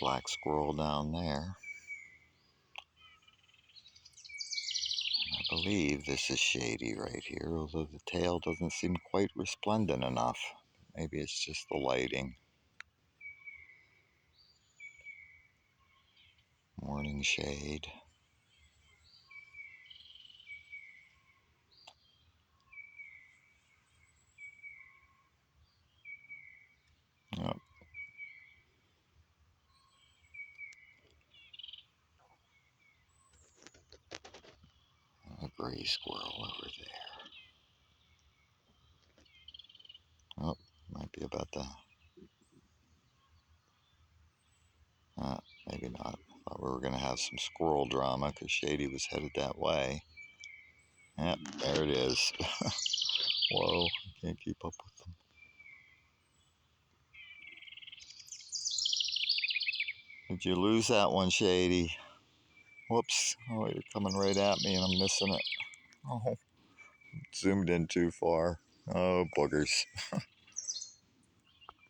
black squirrel down there. I believe this is Shady right here, although the tail doesn't seem quite resplendent enough. Maybe it's just the lighting. Morning shade. Yep. A gray squirrel over there. Oh, might be about to... maybe not. Thought we were going to have some squirrel drama because Shady was headed that way. Yep, there it is. Whoa, I can't keep up with them. Did you lose that one, Shady? Whoops. Oh, you're coming right at me and I'm missing it. Oh, zoomed in too far. Oh, boogers.